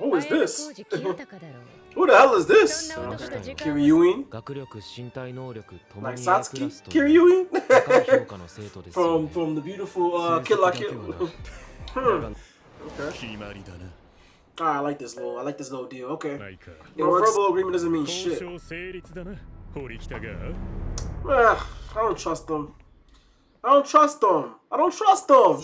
Who is this? Who the hell is this? Kiryuin? Like Satsuki? Kiryuin? from the beautiful Kill La Kill. Okay. I like this little deal. Okay. Your verbal agreement doesn't mean shit. I don't trust them.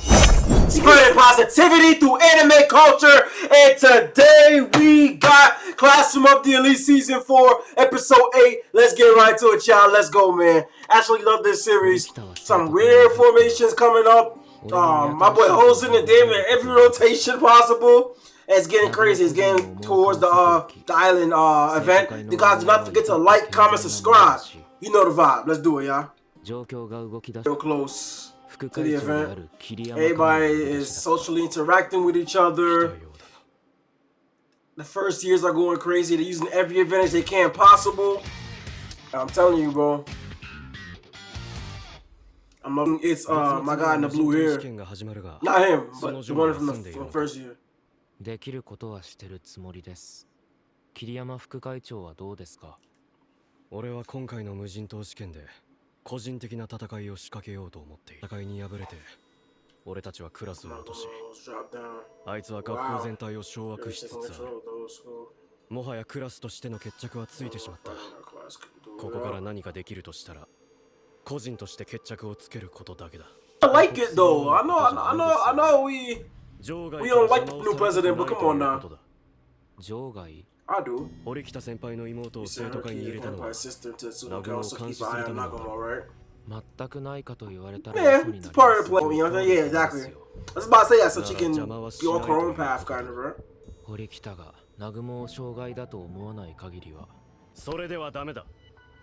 Spreading positivity through anime culture, and today we got Classroom of the Elite Season 4, Episode 8. Let's get right to it, y'all. Let's go, man. Actually love this series. Some weird formations coming up. My boy Hosen and Damon in every rotation possible. It's getting crazy. It's getting towards the island event. You guys do not forget to like, comment, subscribe. You know the vibe. Let's do it, y'all. Real close to the event. Everybody is socially interacting with each other. The first years are going crazy. They're using every advantage they can possible. I'm telling you, bro. I'm loving it's my guy in the blue hair. Not him, but the one from the first year. できることはしてるつもりです。桐山副会長はどうですか？俺は今回の無人島試験で個人的な戦いを仕掛けようと思って戦いに敗れて俺たちはクラスを落としあいつは学校全体を掌握しつつある。もはやクラスとしての決着はついてしまった。ここから何かできるとしたら個人として決着をつけることだけだ。I like it though. I know we don't like the new president, but come on now. 場外 I do. 堀北先輩の妹を生徒会に入れたのは Nagumoを監視するためだ。全くないかと言われたら Yeah, it's part of the play. You know, yeah, exactly. I was about to say that so she can go her own path, kind of, right? 堀北が南雲を障害だと思わない限りはそれではダメだ。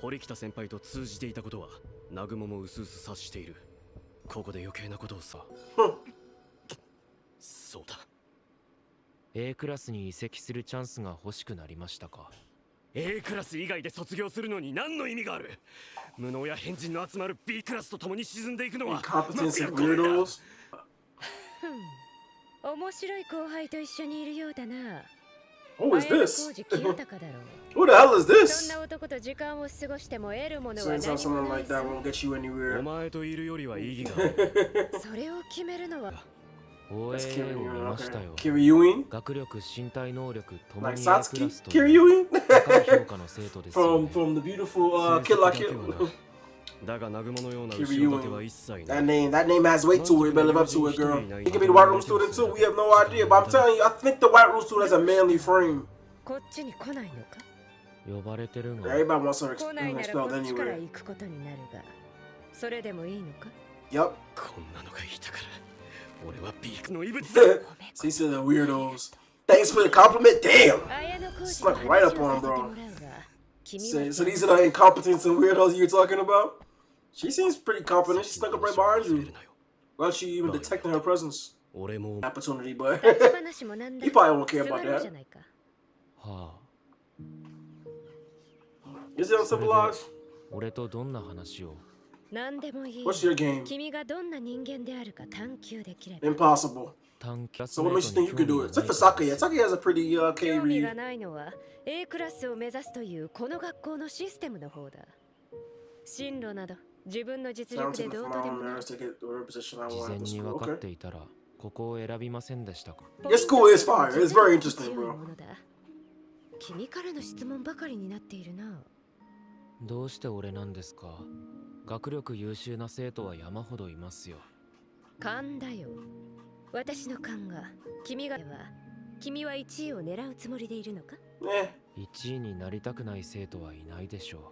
堀北先輩と通じていたことは南雲も薄々察している。ここで余計なことをさ。そうだ。A クラスに移籍するチャンスが欲しくなりましたか？ A クラス以外で卒業するのに何の意味がある？無能や変人の集まる B クラスと共に沈んでいくのはIncompetence and weirdos. 面白い後輩と一緒にいるようだな。Who is this? Who the hell is this? そんな男と時間を過ごしても得るものは Saying 何 something もな like い that ぞ。 won't get you お anywhere. 前といるよりは意義がある。それを決めるのは OA を見ましたよ。 Kiryuin? 学力、身体能力とも Like に A クラ Satsuki? スという Kiryuin? 高い評価の生徒ですよね。 from the beautiful Kill La Kill. だが南雲のような後ろ盾は一切ない。 That name has weight to it. You better live up to it, girl. You can be the white room student too. We have no idea. But I'm telling you, I think the white room student has a manly frame. こっちに来ないのか。呼ばれてるが Everybody wants her 来ないならこ expelled っちから anywhere. 行くことになるが、それでもいいのか。 Yep. こんなのがいたから俺はビークの異物だ。 So he said the weirdos. Thanks for the compliment. Damn. 綾野浩二 Snuck と right 話 up を on さ him, せて bro. もらうが、君は So these are the incompetence and weirdos you're talking about? She seems pretty competent. She snuck up right behind you. Without you even detecting her presence. 俺も Opportunity, but 立ち話もなんだ he probably won't care 座 about ろうじゃ that. ないか。はあ Is it uncivilized? 俺とどんな話を？何でもいい。 What's your game? 君がどんな人間であるか探求できれば。 Impossible. 短期 So what makes you think you could do it? Except for Sake. Sake has a pretty K 興味が read. ないのは A クラスを目指すというこの学校のシステムの方だ。進路など自分の実 So I'm 力で taking ど from うとで my もな nerves る。 to get the position I 事 want 前 at the に school. 分かっ Okay. ていたらここを選びませんでしたか？ Your school is fire. It's very interesting, 強い bro. ものだ。君からの質問ばかりになっているな。どうして俺なんですか？学力優秀な生徒は山ほどいますよ。勘だよ。私の勘が君は1位を狙うつもりでいるのか？ Eh. 1位になりたくない生徒はいないでしょう。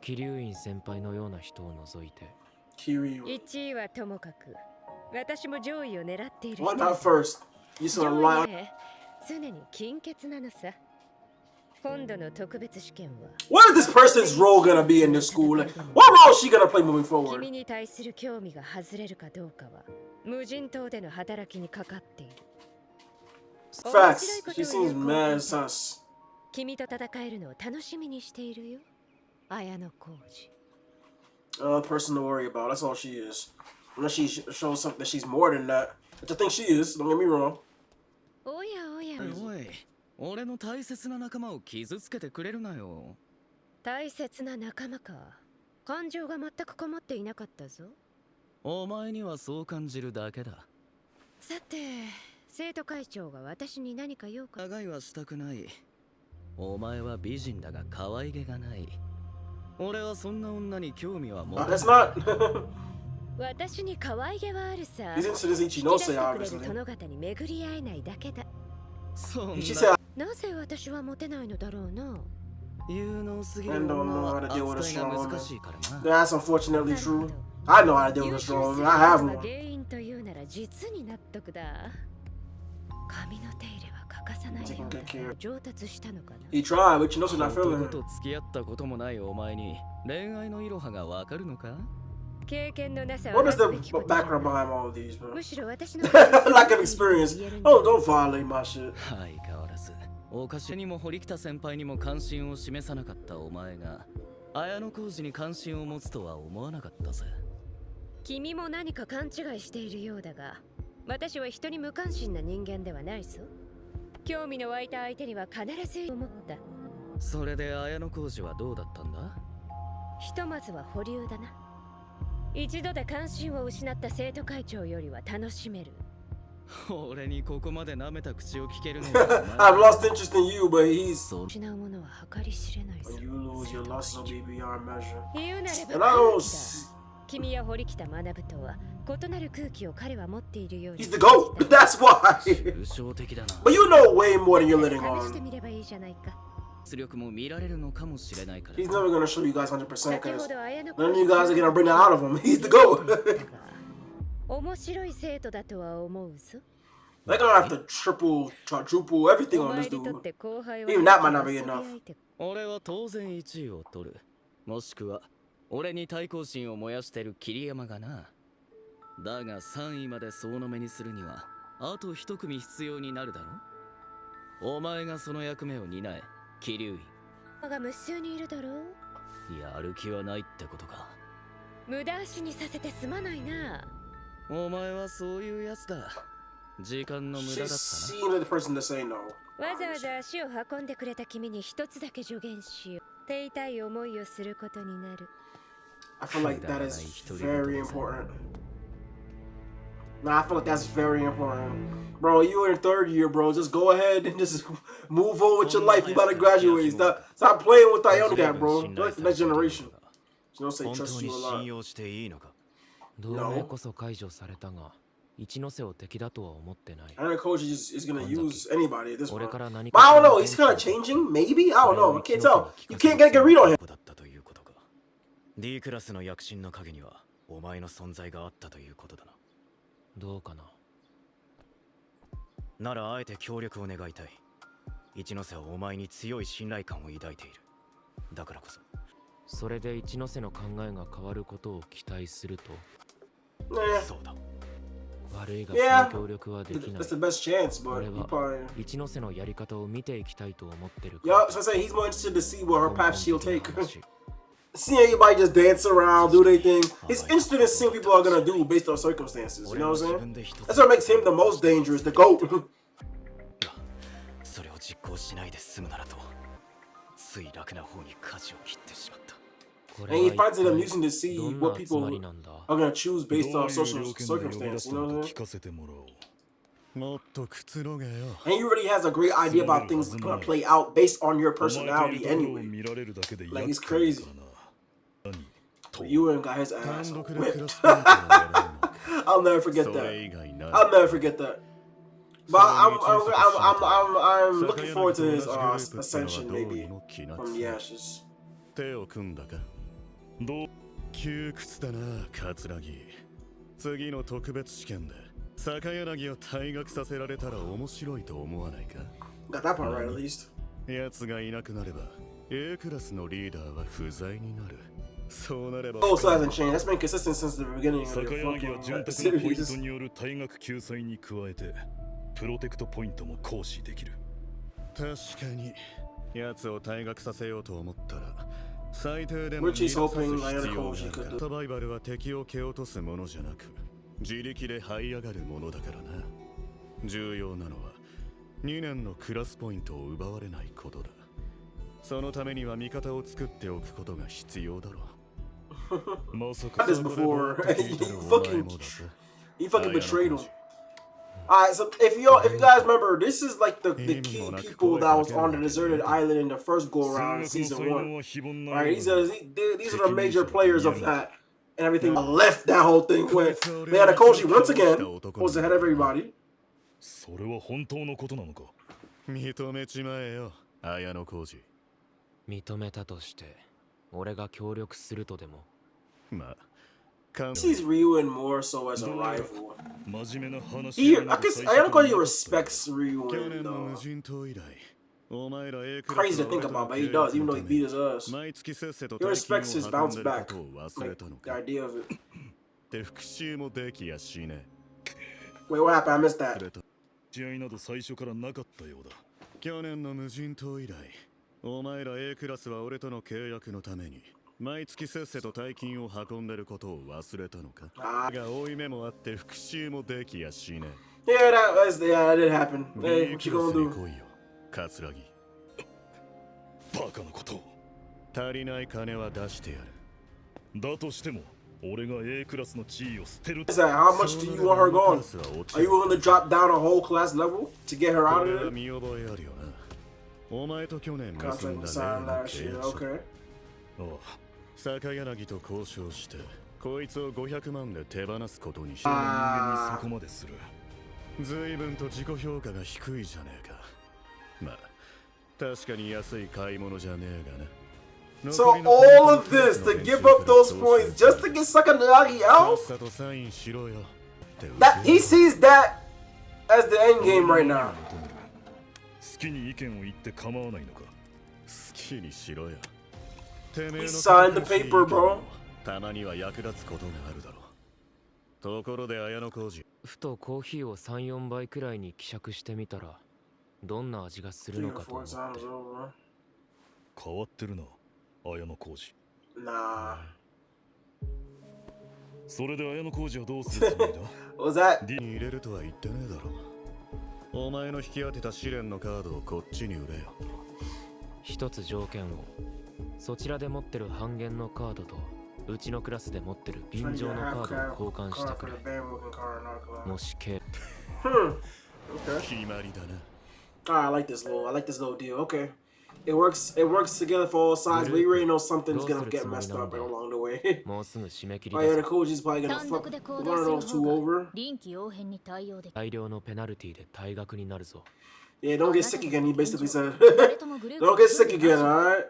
桐生院先輩のような人を除いて。 Kiryu. 1位はともかく、私も上位を狙っている。 Why not first? You saw a 上 lot. 位ね、常に金欠なのさ。今度の特別試験は What is this person's role gonna be in this school? What role is she gonna play moving forward? 君に対する興味が外れるかどうかは無人島での働きにかかっている。 Facts. She seems mad sus. 君と戦えるのを楽しみにしているよ。綾野浩二。Person to worry about. That's all she is. Unless she shows something that she's more than that, which I think she is. Don't get me wrong. おやおや。おい、俺の大切な仲間を傷つけてくれるなよ。大切な仲間か。感情が全くこもっていなかったぞ。お前にはそう感じるだけだ。さて、生徒会長が私に何か用か。長いはしたくない。お前は美人だが可愛げがない。俺はそんな女に興味は持たない。That's not. 私に可愛げはあるさ。 He's into this 引き出 Ichinose, してくれる obviously. 殿方に巡り合えないだけだ。そんな She said, なぜ私はモテないのだろうな。有能すぎる I don't 女 know は how to deal with a 扱い strong が woman. 難しいからな。 That's unfortunately true. I know how to deal with a 優秀 strong すぎ woman. る I have ことが one. 原因というなら実に納得だ。髪の手入れは欠かさないようだ Taking good care. 上達したのかな。 He tried, but Ichinose not feeling 男 him. と付き合ったこともないお前に恋愛のいろはがわかるのか？経験のなさは What is な the すべきことだ background behind all of these, bro? むしろ私の Lack of experience. Oh, don't violate my shit. 相変わらずおかしにも堀北先輩にも関心を示さなかったお前が綾小路に関心を持つとは思わなかったぜ。君も何か勘違いしているようだが、私は人に無関心な人間ではないぞ。興味の湧いた相手には必ず思った。それで綾小路はどうだったんだ？ひとまずは保留だな。一度で関心を失った生徒会長よりは楽しめる。俺にここまで舐めた口を聞けるの I've lost interest in you, but he's. 失うものは計り知れないぞ。 When you lose, your loss will be beyond measure. 言うなれ And I ば don't 空気 see. だ。君や堀北学とは異なる空気を彼は持っているように He's the GOAT. That's why. 抽象的だな。 But you know way more than you're letting 試して on. みればいいじゃないか。出力も見られるのかもしれないから。 He's never gonna show you guys 100% 先 because ほど綾野 none of you guys are gonna bring that out of him. He's the GOAT. 面白い生徒だとは思うぞ。 They're gonna have to triple, quadruple everything お on 前 this にとっ dude. て後輩は Even that might not be enough. 俺は当然1位を取る。もしくは俺に対抗心を燃やしてる桐山がな。だが3位まで総の目にするにはあと1組必要になるだろ。お前がその役目を担え、桐生院。が無数にいるだろう。やる気はないってことか。無駄足にさせてすまないな。お前はそういうやつだ。時間の無駄だ She ったな。 seemed like the person to say no. わざわざ足を運んでくれた君に一つだけ助言しよう。手痛い思いをすることになる。I feel like that is very important. Nah, I feel like that's very important. Bro, you in third year, bro. Just go ahead and just move on with your life. You about to graduate. Stop playing with Ionica, bro. You're like the next generation. She don't say 本当 trust に you a 信 lot. 用していいのか。同盟こそ解除されたが、一ノ瀬を敵だとは思ってない。 I know coach is gonna use anybody at this こ point. れから何 But I か don't know. He's kind of changing. Maybe I don't know. I can't tell. You can't get a good read on him. だったということか。D クラスの躍進の陰にはお前の存在があったということだな。どうかな。ならあえて協力を願いたい。一ノ瀬はお前に強い信頼感を抱いている。だからこそ。それで一ノ瀬の考えが変わることを期待すると。そうだ。悪いがその協力はできない。That's the best chance, but 俺 he は probably. 一ノ瀬のやり方を見ていきたいと思ってる。 Yup, so I say he's more interested to see what her path she'll take. Seeing everybody just dance around, do their thing. He's interested in seeing people are gonna do based on circumstances. You know what I'm saying? That's what makes him the most dangerous, the GOAT. それを実行しないで済むならと、つい楽な方に舵を切ってしまった。 And he finds it amusing to see what people are gonna choose based on social circumstance. You know what I'm saying? もっとくつろげよ。 And he really has a great idea about things gonna play out based on your personality anyway. 見られるだけで Like, it's 厄介 crazy. だな。 But Ewan got his ass 単独で whipped. クラスメートを選ぶのか。 I'll never forget そ that. れ以外ない。 I'll never forget that. But I'm looking forward to his ascension, maybe from the ashes. 手を組んだか。どう窮屈だな、桂木。次の特別試験で坂柳を退学させられたら面白いと思わないか。 Got that part right at least. 奴がいなくなれば A クラスのリーダーは不在になる。そうなれば Oh, so hasn't changed. That's been consistent since the beginning of 坂 the 柳は fucking 潤沢なポイント series. による退学救済に加えてプロテクトポイントも行使できる。確かに奴を退学させようと思ったら最低でも Which he's 逃がさす hoping 必 Iron 要 Koji があ could る。 do. サバイバルは敵を蹴落とすものじゃなく自力で這い上がるものだからな。重要なのは2年のクラスポイントを奪われないことだ。そのためには味方を作っておくことが必要だろう。まさか This before he fucking betrayed him. Alright, so if you guys remember, this is like the key people that was on the deserted island in the first go around in season 1. Alright, these are the major players of that and everything left that whole thing with. They had a Koji once again was ahead of everybody. それは本当のことなのか。認めちまえよ、綾小路。認めたとして俺が協力するとでも。まあ He sees Ryuen more so as a rival. I guess Ayanokoji respects Ryuen though. Crazy to think about, but he does, even though he beat his ass. He respects his bounce back. Like, the idea of it. Wait, what happened? I missed that. 試合など最初からなかったようだ。去年の無人島以来、お前ら A クラスは俺との契約のために毎月せっせと大金を運んでることを忘れたのか。が多い目もあって復讐もできやしね。Yeah, that did happen. Hey, what you gonna do? 来いよ、桂木。バカなことを。足りない金は出してやる。だとしても。俺が A クラスの地位を捨てる。How much do you want her gone? Are you willing to drop down a whole class level to get her out of there? 見覚えあるよな。お前と去年結んだ Okay. 坂柳と交渉してこいつを500万で手放すことにした。人間にそこまでする。随分と自己評価が低いじゃねえか。まあ確かに安い買い物じゃねえがな。So all of this to give up those points just to get Sakanagi out? That he sees that as the end game right now. 好きに意見を言って構わないのか。好きにしろよ。 He signed the paper, bro. たまには役立つことがあるだろう。ところで綾小路。ふとコーヒーを3、4倍くらいに希釈してみたらどんな味がするのかと思って。変わってるな。綾小路。Nah. それで綾小路はどうするつもりだ？ What was that? ディに入れるとは言ってねえだろ。お前の引き当てた試練のカードをこっちに売れよ。一つ条件を。そちらで持ってる半減のカードとうちのクラスで持ってる便乗のカードを交換してくれ。もしけ。決まりだな。I like this little deal. Okay. It works together for all sides, but you already know something's gonna get messed up along the way. Koji's probably gonna fuck one of those two over. 大量のペナルティで退学になるぞ。Yeah, don't get sick again, he basically said. Don't get sick again, alright?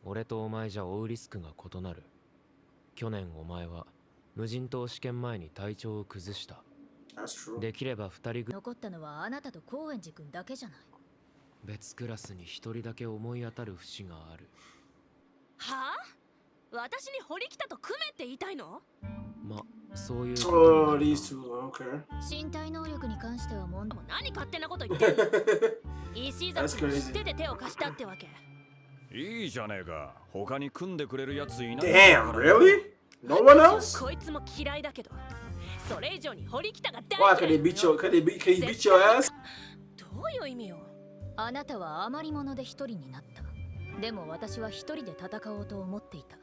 俺とお前じゃ追うリスクが異なる。去年お前は無人島試験前に体調を崩した。できれば2人残ったのはあなたと高円寺君だけじゃない。別クラスに1人だけ思い当たる節がある。はあ？私に堀北と組めって言いたいの？ま、そういう。Oh, these two, okay. 身体能力に関しては問題も何勝手なこと言ってんの？石崎君知ってて手を貸したってわけ。いいじゃねえか。他に組んでくれるやついない。Damn, really? No one else? こいつも嫌いだけど、それ以上に堀北が大 Why 嫌 could い。 he beat your ass? どういう意味よ？あなたは余り物で一人になった。でも私は一人で戦おうと思っていた。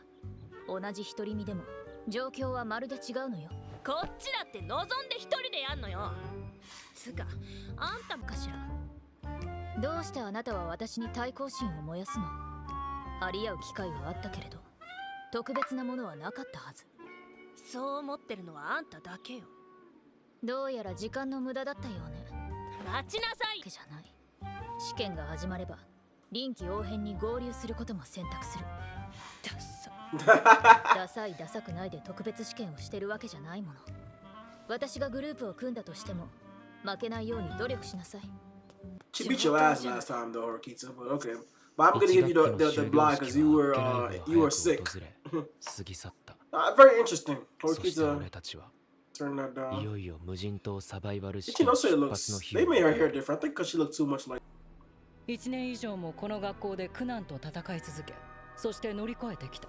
同じ一人身でも状況はまるで違うのよ。こっちだって望んで一人でやんのよ。つか、あんたもかしら。どうしてあなたは私に対抗心を燃やすの？張り合う機会はあったけれど、特別なものはなかったはず。そう思ってるのはあんただけよ。どうやら時間の無駄だったようね。待ちなさい。じゃない。試験が始まれば臨機応変に合流することも選択する。ダサいダサくないで特別試験をしてるわけじゃないもの。私がグループを組んだとしても負けないように努力しなさい。 She beat your ass last time though, Rokita, but okay. But I'm gonna give you the block because you were sick. Very interesting. Rokita turn that down. いよいよ無人島サバイバル試 She 験 knows 出 it 発 looks. の日 They を made her hair different. I think because she looked too much like. 1年以上もこの学校で苦難と戦い続け、そして乗り越えてきた。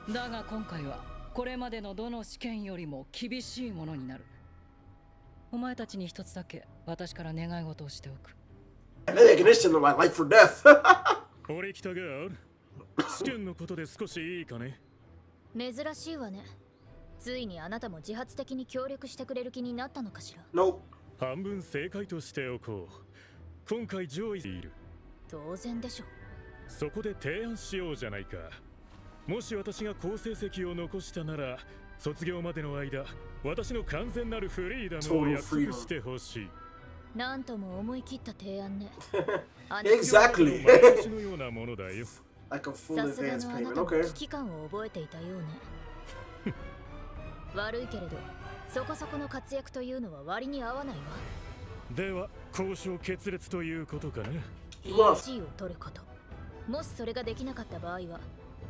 だが今回はこれまでのどの試験よりも厳しいものになる。お前たちに一つだけ私から願い事をしておく。They're making this shit look like life for death. 俺来たがある。試験のことで少しいいかね。珍しいわね。ついにあなたも自発的に協力してくれる気になったのかしら。Nope. 半分正解としておこう。今回上位でいる。当然でしょ。そこで提案しようじゃないか。もし私が好成績を残したなら、卒業までの間、私の完全なるフリーダムを約束してほしい。なんとも思い切った提案ね。Exactly. 私のようなものだよ。Like a full さすが advance のあな payment. たも Okay. 危機感を覚えていたようね。悪いけれど、そこそこの活躍というのは割に合わないわ。では、交渉決裂ということかな。EG を取ること。もしそれができなかった場合は、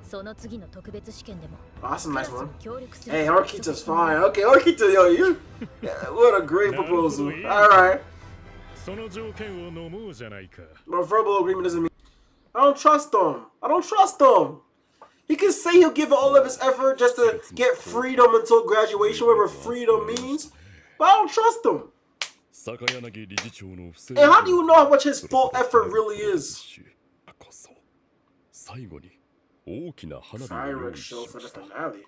その次の特別試験でも That's a クラ nice スに one. 協力する。Hey, Orkita's fine. Okay, Orkita, yo, you. Yeah, what a great proposal. All right. その条件を飲もうじゃないか。 But verbal agreement doesn't mean. I don't trust him. I don't trust him. He can say he'll give all of his effort just to get freedom until graduation, whatever freedom means. But I don't trust him. 坂柳理事長の不正 And how do you know how much his full effort really is? こそ最後に大きな花火を用 Fireworks 意し show ま for the した。 finale.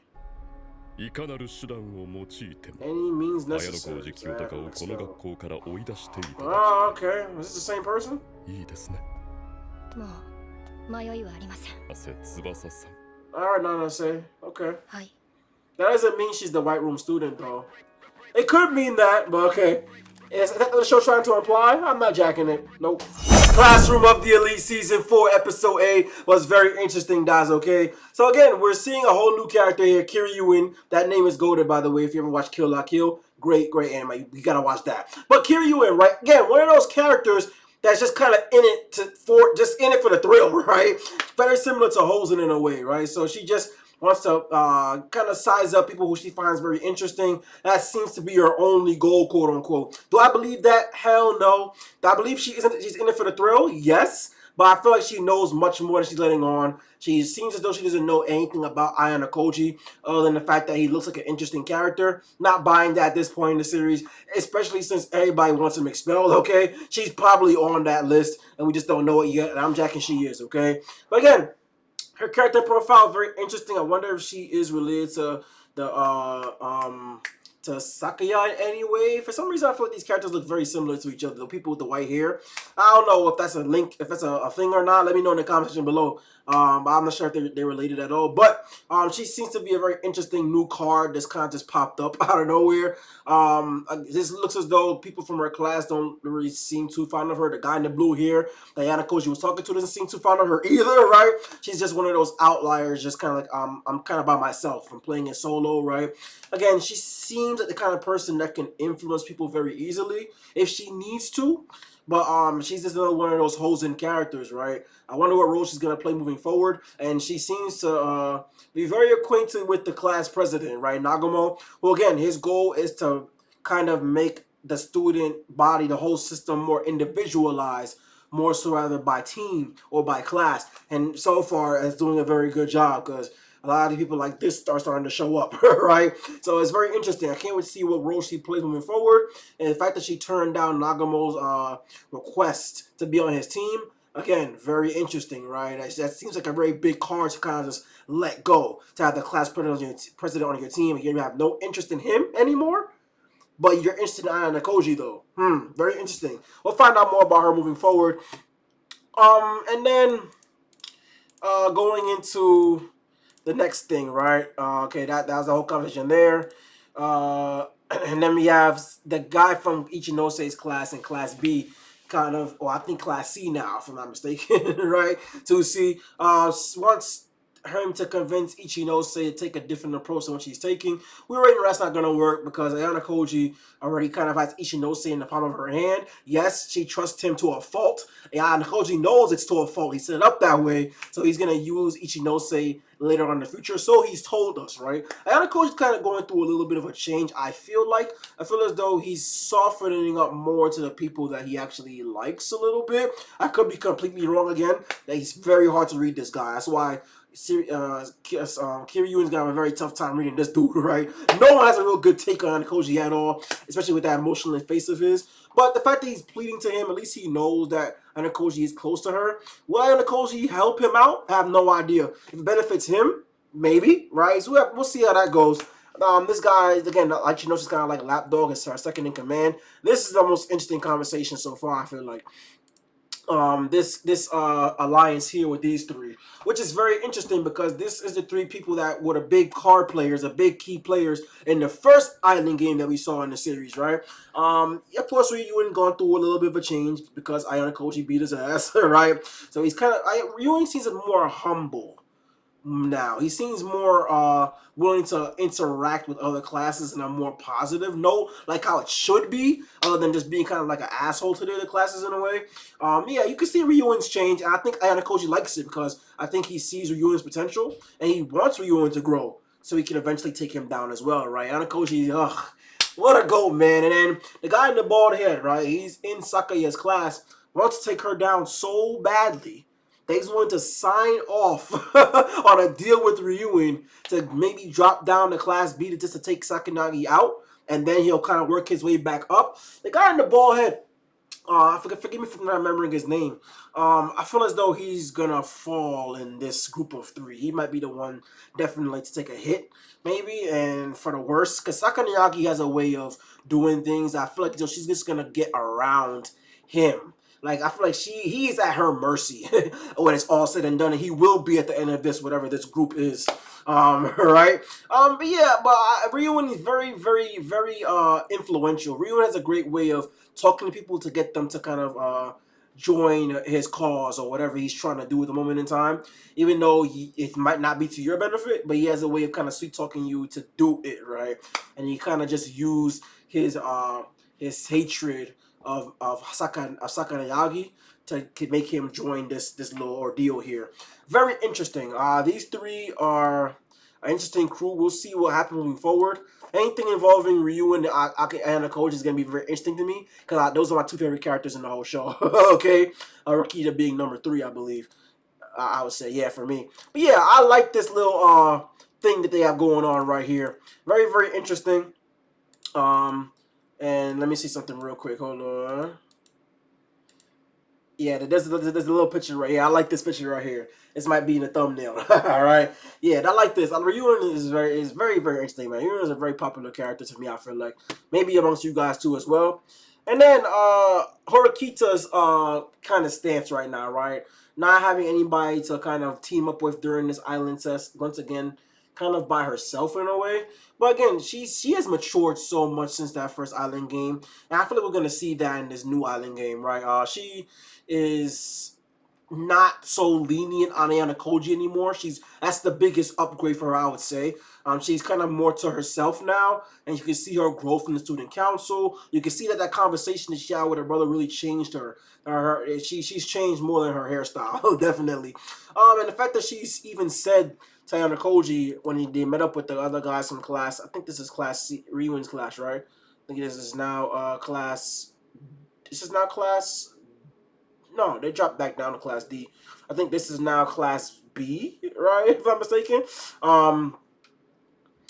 いかなる手段を用いても Any means 綾小 necessary. 路清隆をこの学校から追い出していただ Oh, okay. Was this the same person? きいいですね。もう迷いはありません。汗翼さん。 All right, Nana say. Okay. はい。 That doesn't mean she's the White Room student, though. It could mean that, but okay. Is that what the show's trying to imply? I'm not jacking it. Nope. Classroom of the Elite Season 4, Episode 8 was very interesting, guys, okay? So again, we're seeing a whole new character here, Kiryuin. That name is goated, by the way, if you ever watched Kill La Kill. Great, great anime. You gotta watch that. But Kiryuin, right? Again, one of those characters that's just kind of in it for the thrill, right? Very similar to Hosen in a way, right? So she just wants to kind of size up people who she finds very interesting. That seems to be her only goal, quote unquote. Do I believe that? Hell no. Do I believe she's in it for the thrill? Yes. But I feel like she knows much more than she's letting on. She seems as though she doesn't know anything about Ayano Koji, other than the fact that he looks like an interesting character. Not buying that at this point in the series, especially since everybody wants him expelled, okay? She's probably on that list, and we just don't know it yet, and I'm jacking she is, okay? But again, her character profile very interesting. I wonder if she is related to the to Sakaya in any way. For some reason, I feel like these characters look very similar to each other. The people with the white hair. I don't know if that's a link, if that's a thing or not. Let me know in the comment section below. But I'm not sure if they're related at all. But she seems to be a very interesting new card that's kind of just popped up out of nowhere. This looks as though people from her class don't really seem too fond of her. The guy in the blue hair, Diana Koji was talking to, doesn't seem too fond of her either, right? She's just one of those outliers, just kind of like, I'm kind of by myself. I'm playing it solo, right? Again, she seems like the kind of person that can influence people very easily if she needs to. But she's just another one of those Hosen characters, right? I wonder what role she's going to play moving forward. And she seems to be very acquainted with the class president, right? Nagumo, who again, his goal is to kind of make the student body, the whole system more individualized, more so rather by team or by class. And so far, it's doing a very good job because a lot of people like this are starting to show up, right? So it's very interesting. I can't wait to see what role she plays moving forward. And the fact that she turned down Nagumo's request to be on his team, again, very interesting, right? That seems like a very big card to kind of just let go. To have the class president on your team, and you have no interest in him anymore, but you're interested in Ayano Koji, though. Very interesting. We'll find out more about her moving forward. And then going into the next thing, right? Okay, that was the whole conversation there. And then we have the guy from Ichinose class in Class B, kind of, or I think Class C now, if I'm not mistaken, right? To see, wants him to convince Ichinose to take a different approach than what she's taking. We already know that's not going to work because Ayano Koji already kind of has Ichinose in the palm of her hand. Yes, she trusts him to a fault. Ayano Koji knows it's to a fault. He set it up that way, so he's going to use Ichinose later on in the future. So he's told us, right? Ayano Koji's kind of going through a little bit of a change, I feel like. I feel as though he's softening up more to the people that he actually likes a little bit. I could be completely wrong again. He's very hard to read, this guy. That's why Kiryuin's gonna have a very tough time reading this dude, right? No one has a real good take on Koji at all, especially with that emotional face of his. But the fact that he's pleading to him, at least he knows that Anakoji is close to her. Will Anakoji help him out? I have no idea. If it benefits him, maybe, right? So we'll see how that goes. This guy, again, like you know, she's kind of like lapdog. It's her second in command. This is the most interesting conversation so far, I feel like. This alliance here with these three, which is very interesting because this is the three people that were the big card players, the big key players in the first island game that we saw in the series, right? Of course, Ryuen gone through a little bit of a change because Ayano Koji beat his ass, right? So he's kind of Ryuen seems more humble now. He seems more willing to interact with other classes in a more positive note, like how it should be, other than just being kind of like an asshole to the other classes in a way. Yeah, you can see Ryuen's change, and I think Ayano Koji likes it because I think he sees Ryuen's potential, and he wants Ryuen to grow, so he can eventually take him down as well, right? Ayano Koji, ugh, what a goat, man. And then the guy in the bald head, right? He's in Sakaya's class, wants to take her down so badly. He's willing to sign off on a deal with Ryuen to maybe drop down to Class B just to take Sakanagi out, and then he'll kind of work his way back up. The guy in the bald head, forgive me for not remembering his name. I feel as though he's gonna fall in this group of three. He might be the one definitely to take a hit, maybe, and for the worst, because Sakanagi has a way of doing things. I feel like she's just gonna get around him. Like, I feel like he's at her mercy when it's all said and done, and he will be at the end of this, whatever this group is. Right? But yeah, but Ryuen is very, very, very influential. Ryuen has a great way of talking to people to get them to kind of join his cause or whatever he's trying to do at the moment in time. Even though it might not be to your benefit, but he has a way of kind of sweet talking you to do it, right? And he kind of just use his hatred of Sakanagi to make him join this little ordeal here. Very interesting. These three are an interesting crew. We'll see what happens moving forward. Anything involving Ryu and Anakoji is going to be very interesting to me because those are my two favorite characters in the whole show. Okay, Rakita being number 3, I believe. I would say, yeah, for me. But yeah, I like this little thing that they have going on right here. Very, very interesting. And let me see something real quick. Hold on. Yeah, there's a little picture right here. I like this picture right here. This might be in the thumbnail. All right. Yeah, I like this. Ryuen is very, very interesting, man. Ryuen is a very popular character to me, I feel like. Maybe amongst you guys too as well. And then Horikita's kind of stance right now, right? Not having anybody to kind of team up with during this island test. Once again, kind of by herself in a way. But again, she has matured so much since that first island game. And I feel like we're going to see that in this new island game, right? She is not so lenient on Ayano Koji anymore. That's the biggest upgrade for her, I would say. She's kind of more to herself now, and you can see her growth in the student council. You can see that conversation that she had with her brother really changed her. She's changed more than her hairstyle, definitely. And the fact that she's even said to Ayano Koji when they met up with the other guys from class, I think this is class C, Ryuen's class, right? I think this is now class. This is now class. No, they dropped back down to class D. I think this is now class B, right? If I'm mistaken.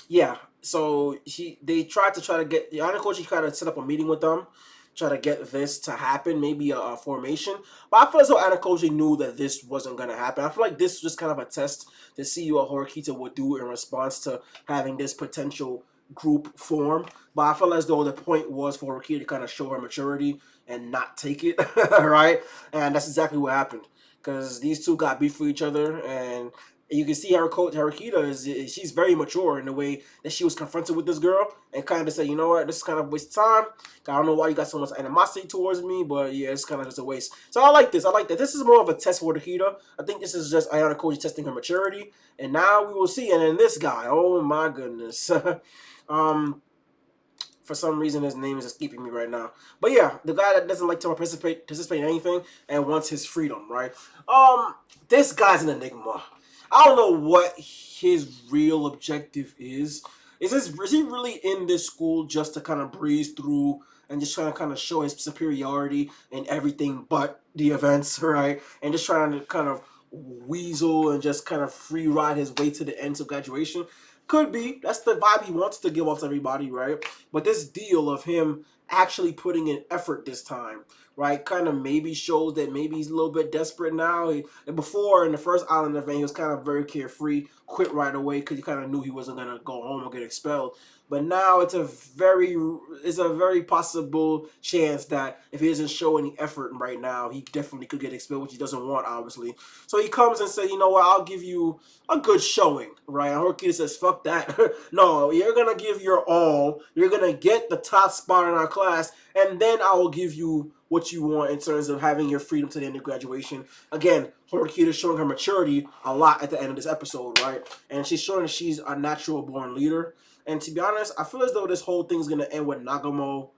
Yeah. So they tried to get Anakoji tried to set up a meeting with them, try to get this to happen, maybe a formation. But I feel as though Anakoji knew that this wasn't gonna happen. I feel like this was just kind of a test to see what Horikita would do in response to having this potential group form. But I feel as though the point was for Horikita to kind of show her maturity and not take it, right? And that's exactly what happened. Because these two got beef for each other, and you can see her coach, Harikita, she's very mature in the way that she was confronted with this girl and kind of said, you know what, this is kind of a waste of time. I don't know why you got so much animosity towards me, but yeah, it's kind of just a waste. So I like this. I like that. This is more of a test for Harikita. I think this is just Ayano Koji testing her maturity. And now we will see. And then this guy, oh my goodness. For some reason, his name is escaping me right now. But yeah, the guy that doesn't like to participate in anything and wants his freedom, right? This guy's an enigma. I don't know what his real objective is. Is he really in this school just to kind of breeze through and just trying to kind of show his superiority in everything but the events, right? And just trying to kind of weasel and just kind of free ride his way to the end of graduation? Could be. That's the vibe he wants to give off to everybody, right? But this deal of him actually putting in effort this time, right? Kind of maybe shows that maybe he's a little bit desperate now. And before, in the first island event, he was kind of very carefree, quit right away because he kind of knew he wasn't going to go home or get expelled. But now it's a very possible chance that if he doesn't show any effort right now, he definitely could get expelled, which he doesn't want, obviously. So he comes and says, you know what, I'll give you a good showing, right? And Hiroyuki says, fuck that. No, you're going to give your all. You're going to get the top spot in our class, and then I will give you what you want in terms of having your freedom to the end of graduation. Again, Hiroyuki is showing her maturity a lot at the end of this episode, right? And she's showing that she's a natural born leader. And to be honest, I feel as though this whole thing's going to end with Nagamo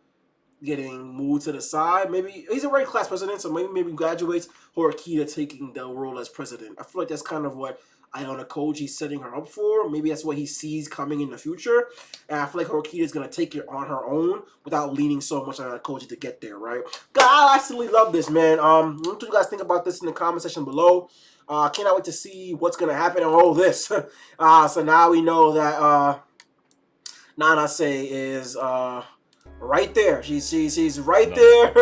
getting moved to the side. Maybe he's already class president, so maybe graduates Hiroyuki taking the role as president. I feel like that's kind of what Iona Koji's setting her up for. Maybe that's what he sees coming in the future. And I feel like Hiroyuki is going to take it on her own without leaning so much on Koji to get there, right? God, I absolutely love this, man. What do you guys think about this in the comment section below? Cannot wait to see what's going to happen on all this. So now we know that Nanase is right there. She's right there.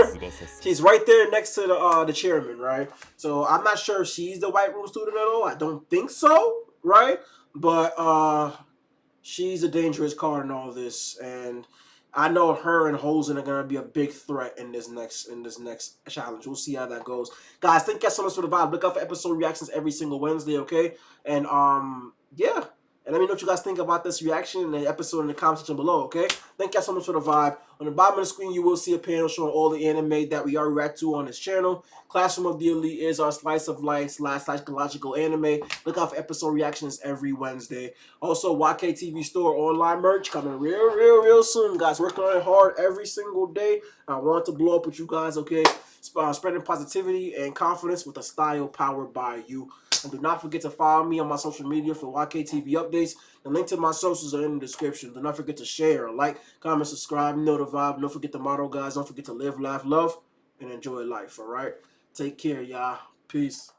She's right there next to the chairman, right? So I'm not sure if she's the White Room student at all. I don't think so, right? But she's a dangerous card in all this, and I know her and Hosen are gonna be a big threat in this next challenge. We'll see how that goes, guys. Thank you guys so much for the vibe. Look out for episode reactions every single Wednesday, okay? And yeah. And let me know what you guys think about this reaction in the episode in the comment section below, okay? Thank you guys so much for the vibe. On the bottom of the screen, you will see a panel showing all the anime that we are react to on this channel. Classroom of the Elite is our slice of life / psychological anime. Look out for episode reactions every Wednesday. Also, YKTV Store online merch coming real soon, guys. Working on it hard every single day. I want to blow up with you guys, okay? Spreading positivity and confidence with a style powered by you. And do not forget to follow me on my social media for YKTV updates. The link to my socials are in the description. Do not forget to share, like, comment, subscribe. You know the vibe. Don't forget the motto, guys. Don't forget to live, laugh, love, and enjoy life, all right? Take care, y'all. Peace.